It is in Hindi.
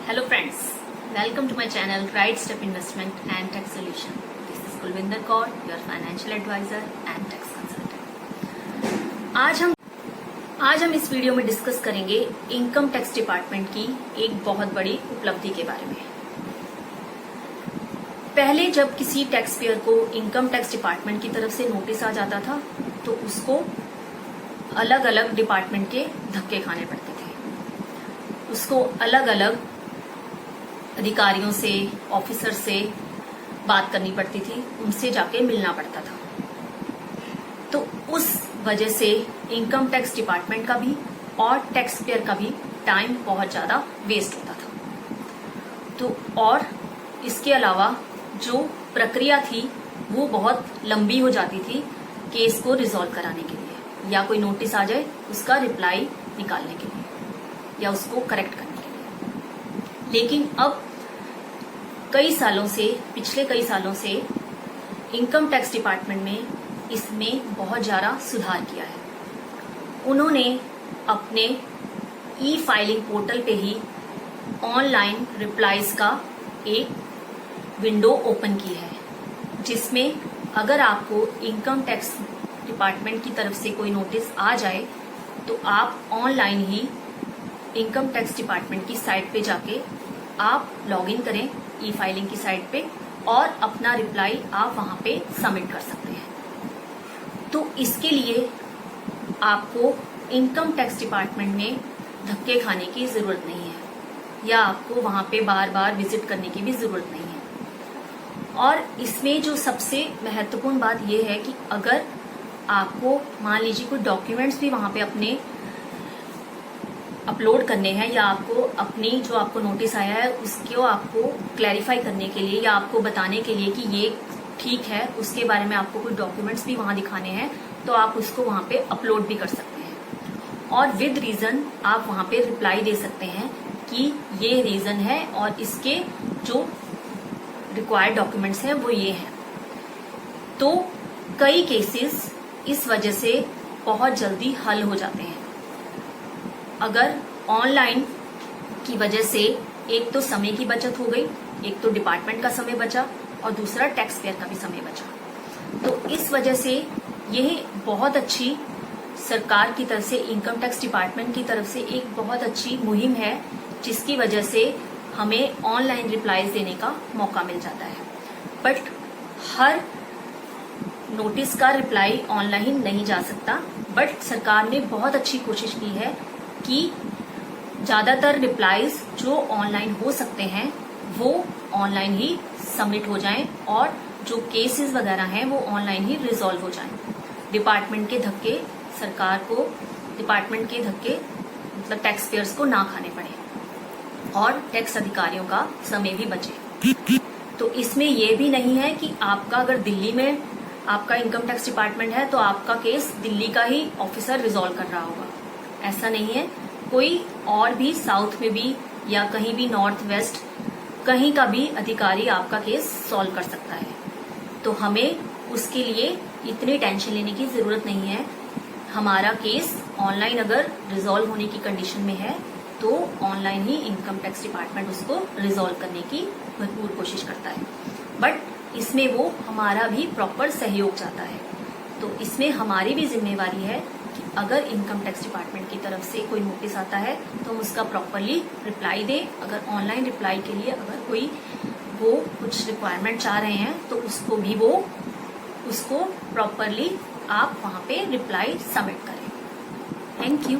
Hello friends, welcome to my channel Right Step Investment and Tax Solution. This is Kulvinder Kaur, your financial advisor and tax consultant. आज हम इस वीडियो में डिस्कस करेंगे इनकम टैक्स डिपार्टमेंट की एक बहुत बड़ी उपलब्धि के बारे में। पहले जब किसी टैक्स पेयर को इनकम टैक्स डिपार्टमेंट की तरफ से नोटिस आ जाता था तो उसको अलग अलग डिपार्टमेंट के धक्के खाने पड़ते थे। उसको अलग अलग अधिकारियों से, ऑफिसर से बात करनी पड़ती थी, उनसे जाके मिलना पड़ता था। तो उस वजह से इनकम टैक्स डिपार्टमेंट का भी और टैक्स पेयर का भी टाइम बहुत ज्यादा वेस्ट होता था। तो और इसके अलावा जो प्रक्रिया थी वो बहुत लंबी हो जाती थी केस को रिजॉल्व कराने के लिए, या कोई नोटिस आ जाए उसका रिप्लाई निकालने के लिए या उसको करेक्ट करने के लिए। लेकिन अब पिछले कई सालों से इनकम टैक्स डिपार्टमेंट में इसमें बहुत ज्यादा सुधार किया है। उन्होंने अपने ई फाइलिंग पोर्टल पे ही ऑनलाइन रिप्लाईज का एक विंडो ओपन की है, जिसमें अगर आपको इनकम टैक्स डिपार्टमेंट की तरफ से कोई नोटिस आ जाए तो आप ऑनलाइन ही इनकम टैक्स डिपार्टमेंट की साइट पे जाके आप लॉगिन करें ई फाइलिंग की साइट पे और अपना रिप्लाई आप वहां पे सबमिट कर सकते हैं। तो इसके लिए आपको इनकम टैक्स डिपार्टमेंट में धक्के खाने की जरूरत नहीं है या आपको वहां पे बार बार विजिट करने की भी जरूरत नहीं है। और इसमें जो सबसे महत्वपूर्ण बात यह है कि अगर आपको मान लीजिए कोई डॉक्यूमेंट्स भी वहां पे अपने अपलोड करने हैं या आपको अपनी जो आपको नोटिस आया है उसको आपको क्लैरिफाई करने के लिए या आपको बताने के लिए कि ये ठीक है, उसके बारे में आपको कोई डॉक्यूमेंट्स भी वहां दिखाने हैं तो आप उसको वहां पे अपलोड भी कर सकते हैं और विद रीजन आप वहां पे रिप्लाई दे सकते हैं कि ये रीजन है और इसके जो रिक्वायर्ड डॉक्यूमेंट्स हैं वो ये हैं। तो कई केसेस इस वजह से बहुत जल्दी हल हो जाते हैं। अगर ऑनलाइन की वजह से एक तो समय की बचत हो गई, एक तो डिपार्टमेंट का समय बचा और दूसरा टैक्स पेयर का भी समय बचा। तो इस वजह से यह बहुत अच्छी सरकार की तरफ से, इनकम टैक्स डिपार्टमेंट की तरफ से एक बहुत अच्छी मुहिम है, जिसकी वजह से हमें ऑनलाइन रिप्लाईज देने का मौका मिल जाता है। बट हर नोटिस का रिप्लाई ऑनलाइन नहीं जा सकता, बट सरकार ने बहुत अच्छी कोशिश की है कि ज्यादातर रिप्लाईज जो ऑनलाइन हो सकते हैं वो ऑनलाइन ही सबमिट हो जाएं और जो केसेस वगैरह हैं वो ऑनलाइन ही रिजॉल्व हो जाएं। डिपार्टमेंट के धक्के मतलब टैक्स पेयर्स को ना खाने पड़े और टैक्स अधिकारियों का समय भी बचे। तो इसमें यह भी नहीं है कि आपका अगर दिल्ली में आपका इनकम टैक्स डिपार्टमेंट है तो आपका केस दिल्ली का ही ऑफिसर रिजॉल्व कर रहा होगा, ऐसा नहीं है। कोई और भी साउथ में भी या कहीं भी नॉर्थ वेस्ट कहीं का भी अधिकारी आपका केस सॉल्व कर सकता है। तो हमें उसके लिए इतनी टेंशन लेने की जरूरत नहीं है। हमारा केस ऑनलाइन अगर रिजॉल्व होने की कंडीशन में है तो ऑनलाइन ही इनकम टैक्स डिपार्टमेंट उसको रिजॉल्व करने की भरपूर कोशिश करता है। बट इसमें वो हमारा भी प्रॉपर सहयोग चाहता है। तो इसमें हमारी भी जिम्मेवारी है कि अगर इनकम टैक्स डिपार्टमेंट की तरफ से कोई नोटिस आता है तो हम उसका प्रॉपरली रिप्लाई दें। अगर ऑनलाइन रिप्लाई के लिए अगर कोई वो कुछ रिक्वायरमेंट चाह रहे हैं तो उसको प्रॉपरली आप वहां पे रिप्लाई सबमिट करें। Thank you.